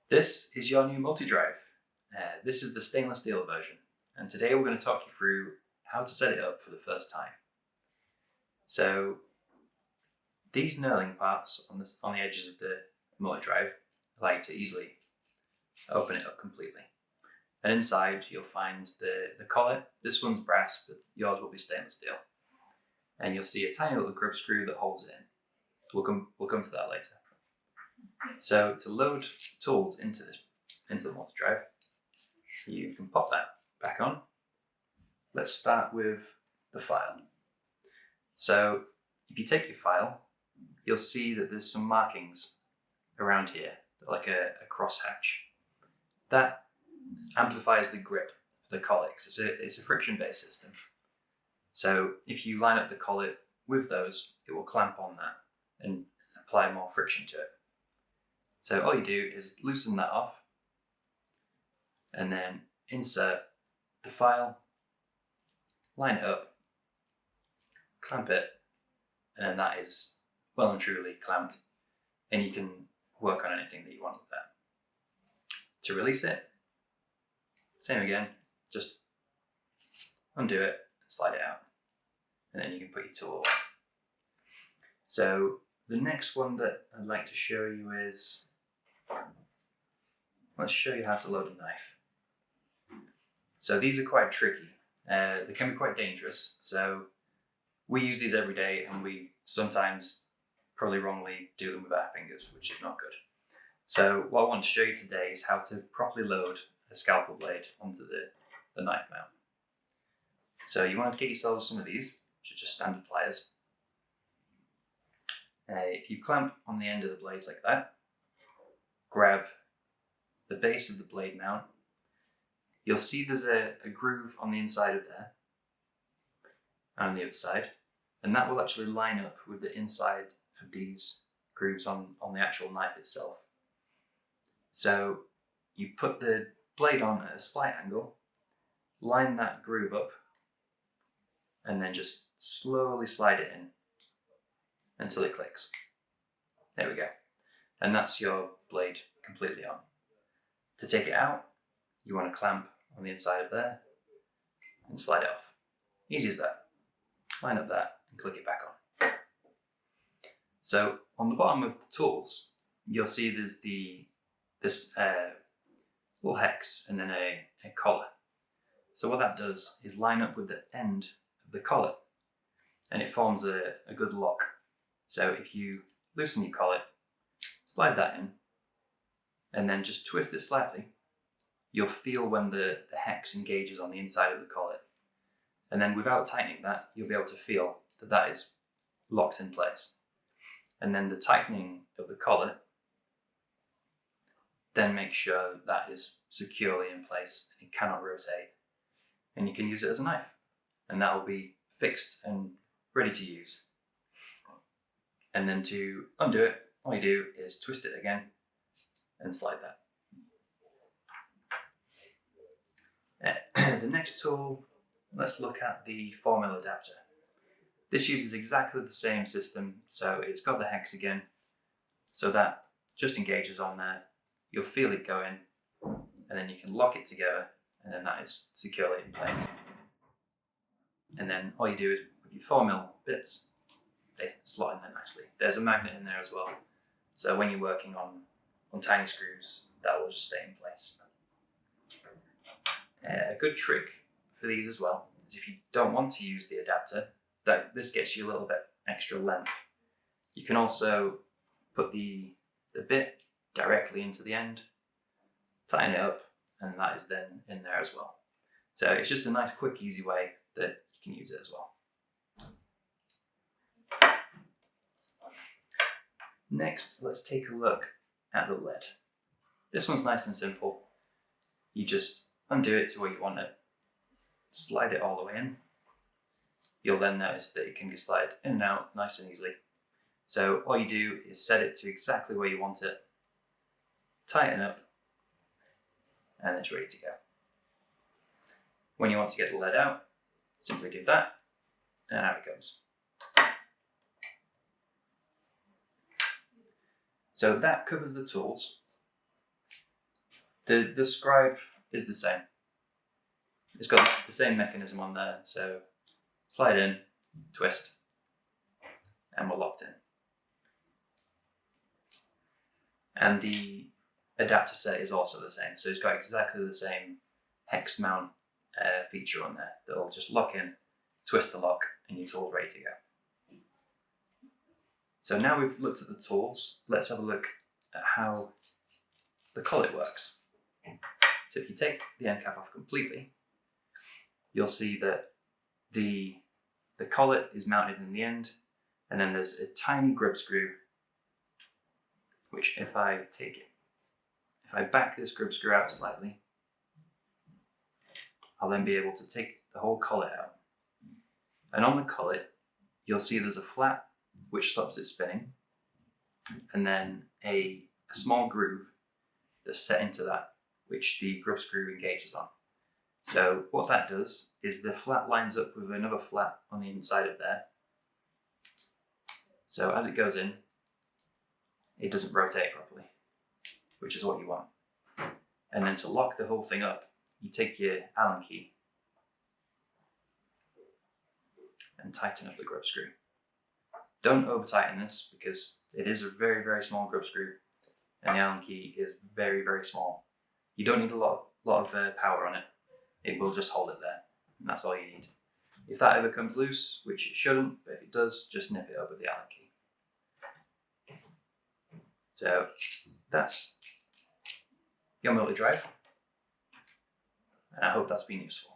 This is your new Multi Drive. This is the stainless steel version, and today we're going to talk you through how to set it up for the first time. So these knurling parts on the edges of the Multi Drive allow you to easily open it up completely. And inside you'll find the collet. This one's brass, but yours will be stainless steel. And you'll see a tiny little grub screw that holds it in. We'll come to that later. So to load tools into the Multi Drive, you can pop that back on. Let's start with the file. So if you take your file, you'll see that there's some markings around here, like a crosshatch. That amplifies the grip of the collet. It's a friction-based system. So if you line up the collet with those, it will clamp on that and apply more friction to it. So all you do is loosen that off and then insert the file, line it up, clamp it, and then that is well and truly clamped, and you can work on anything that you want with that. To release it, same again, just undo it and slide it out, and then you can put your tool away. So the next one that I'd like to show you is, let's show you how to load a knife. So these are quite tricky. They can be quite dangerous. So we use these every day, and we sometimes probably wrongly do them with our fingers, which is not good. So what I want to show you today is how to properly load a scalpel blade onto the knife mount. So you want to get yourselves some of these, which are just standard pliers. If you clamp on the end of the blade like that, grab the base of the blade mount, you'll see there's a groove on the inside of there and on the other side, and that will actually line up with the inside of these grooves on the actual knife itself. So you put the blade on at a slight angle, line that groove up, and then just slowly slide it in until it clicks. There we go. And that's your blade completely on. To take it out, you want to clamp on the inside of there and slide it off. Easy as that. Line up that and click it back on. So on the bottom of the tools, you'll see there's this little hex and then a collet. So what that does is line up with the end of the collet, and it forms a good lock. So if you loosen your collet, slide that in, and then just twist it slightly, you'll feel when the hex engages on the inside of the collet. And then without tightening that, you'll be able to feel that that is locked in place. And then the tightening of the collet then makes sure that that is securely in place and it cannot rotate. And you can use it as a knife, and that will be fixed and ready to use. And then to undo it, all you do is twist it again and slide that. The next tool, let's look at the 4mm adapter. This uses exactly the same system, so it's got the hex again, so that just engages on there. You'll feel it go in, and then you can lock it together, and then that is securely in place. And then all you do is with your 4mm bits, they slot in there nicely. There's a magnet in there as well, so when you're working on tiny screws, that will just stay in place. A good trick for these as well is if you don't want to use the adapter, this gets you a little bit extra length. You can also put the bit directly into the end, tighten it up, and that is then in there as well. So it's just a nice, quick, easy way that you can use it as well. Next, let's take a look at the lead. This one's nice and simple. You just undo it to where you want it, slide it all the way in. You'll then notice that it can be slid in and out nice and easily. So all you do is set it to exactly where you want it, tighten up, and it's ready to go. When you want to get the lead out, simply do that, and out it comes. So that covers the tools. The scribe is the same. It's got the same mechanism on there, so slide in, twist, and we're locked in. And the adapter set is also the same, so it's got exactly the same hex mount feature on there that'll just lock in, twist the lock, and your tool's ready to go. So now we've looked at the tools, let's have a look at how the collet works. So if you take the end cap off completely, you'll see that the collet is mounted in the end, and then there's a tiny grub screw, which if I back this grub screw out slightly, I'll then be able to take the whole collet out. And on the collet, you'll see there's a flap which stops it spinning, and then a small groove that's set into that, which the grub screw engages on. So what that does is the flap lines up with another flap on the inside of there. So as it goes in, it doesn't rotate properly, which is what you want. And then to lock the whole thing up, you take your Allen key and tighten up the grub screw. Don't over tighten this because it is a very, very small grub screw and the Allen key is very, very small. You don't need a lot of power on it. It will just hold it there, and that's all you need. If that ever comes loose, which it shouldn't, but if it does, just nip it up with the Allen key. So that's your multi drive, and I hope that's been useful.